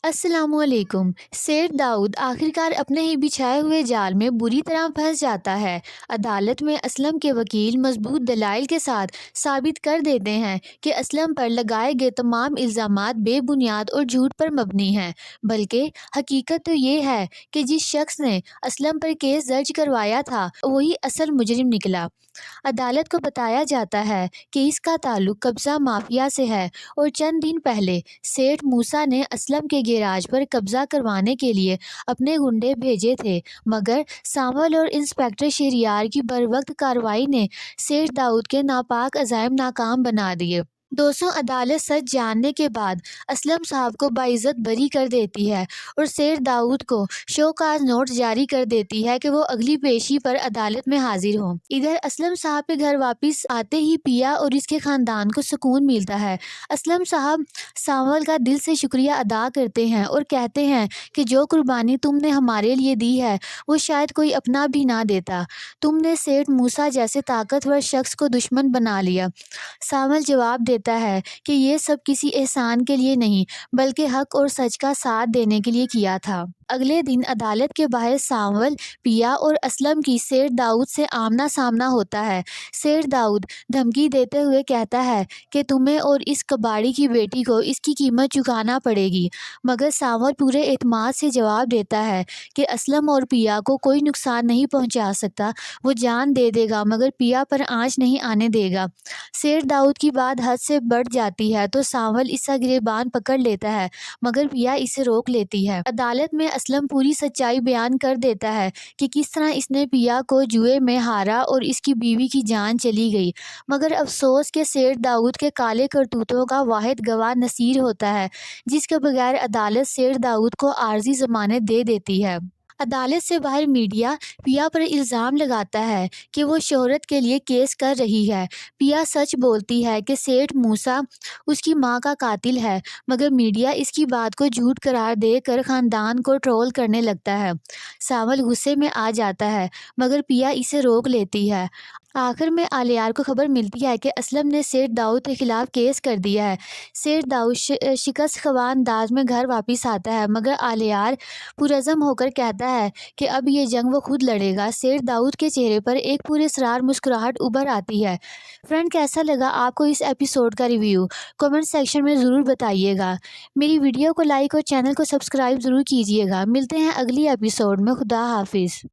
السلام علیکم۔ سیٹ داؤد آخرکار اپنے ہی بچھائے ہوئے جال میں بری طرح پھنس جاتا ہے۔ عدالت میں اسلم کے وکیل مضبوط دلائل کے ساتھ ثابت کر دیتے ہیں کہ اسلم پر لگائے گئے تمام الزامات بے بنیاد اور جھوٹ پر مبنی ہیں، بلکہ حقیقت تو یہ ہے کہ جس شخص نے اسلم پر کیس درج کروایا تھا وہی اصل مجرم نکلا۔ عدالت کو بتایا جاتا ہے کہ اس کا تعلق قبضہ مافیا سے ہے اور چند دن پہلے سیٹھ موسیٰ نے اسلم کے گیراج پر قبضہ کروانے کے لیے اپنے گنڈے بھیجے تھے، مگر سامول اور انسپکٹر شہریار کی بروقت کارروائی نے سیٹھ داؤد کے ناپاک عزائم ناکام بنا دیے۔ دوستوں، عدالت سچ جاننے کے بعد اسلم صاحب کو باعزت بری کر دیتی ہے اور سیٹھ داؤد کو شوکاز نوٹس جاری کر دیتی ہے کہ وہ اگلی پیشی پر عدالت میں حاضر ہوں۔ ادھر اسلم صاحب کے گھر واپس آتے ہی پیا اور اس کے خاندان کو سکون ملتا ہے۔ اسلم صاحب سامول کا دل سے شکریہ ادا کرتے ہیں اور کہتے ہیں کہ جو قربانی تم نے ہمارے لیے دی ہے وہ شاید کوئی اپنا بھی نہ دیتا۔ تم نے سیٹھ موسیٰ جیسے طاقتور شخص کو دشمن بنا لیا۔ سامول جواب دیتا ہے کہ یہ سب کسی احسان کے لیے نہیں بلکہ حق اور سچ کا ساتھ دینے کے لیے کیا تھا۔ اگلے دن عدالت کے باہر سامول، پیا اور اسلم کی سیٹھ داؤد سے آمنا سامنا ہوتا ہے۔ سیٹھ داؤد دھمکی دیتے ہوئے کہتا ہے کہ تمہیں اور اس کباڑی کی بیٹی کو اس کی قیمت چکانا پڑے گی، مگر سامول پورے اعتماد سے جواب دیتا ہے کہ اسلم اور پیا کو کوئی نقصان نہیں پہنچا سکتا، وہ جان دے دے گا مگر پیا پر آنچ نہیں آنے دے گا۔ سیٹھ داؤد کی بات حد سے بڑھ جاتی ہے تو سامول اس کا گریبان پکڑ لیتا ہے مگر پیا اسے روک لیتی ہے۔ عدالت میں اسلم پوری سچائی بیان کر دیتا ہے کہ کس طرح اس نے پیا کو جوئے میں ہارا اور اس کی بیوی کی جان چلی گئی، مگر افسوس کہ سیٹھ داؤد کے کالے کرتوتوں کا واحد گواہ نصیر ہوتا ہے، جس کے بغیر عدالت سیٹھ داؤد کو عارضی ضمانت دے دیتی ہے۔ عدالت سے باہر میڈیا پیا پر الزام لگاتا ہے کہ وہ شہرت کے لیے کیس کر رہی ہے۔ پیا سچ بولتی ہے کہ سیٹھ موسیٰ اس کی ماں کا قاتل ہے، مگر میڈیا اس کی بات کو جھوٹ قرار دے کر خاندان کو ٹرول کرنے لگتا ہے۔ سامول غصے میں آ جاتا ہے مگر پیا اسے روک لیتی ہے۔ آخر میں آلیار کو خبر ملتی ہے کہ اسلم نے سیٹھ داؤد کے خلاف کیس کر دیا ہے۔ سیٹھ داؤد شکست خواہ انداز میں گھر واپس آتا ہے مگر آلیار پرعزم ہو کر کہتا ہے کہ اب یہ جنگ وہ خود لڑے گا۔ سیٹھ داؤد کے چہرے پر ایک پراسرار مسکراہٹ ابھر آتی ہے۔ فرینڈ، کیسا لگا آپ کو اس ایپیسوڈ کا ریویو؟ کمنٹ سیکشن میں ضرور بتائیے گا۔ میری ویڈیو کو لائک اور چینل کو سبسکرائب ضرور کیجیے گا۔ ملتے ہیں اگلی ایپیسوڈ میں۔ خدا حافظ۔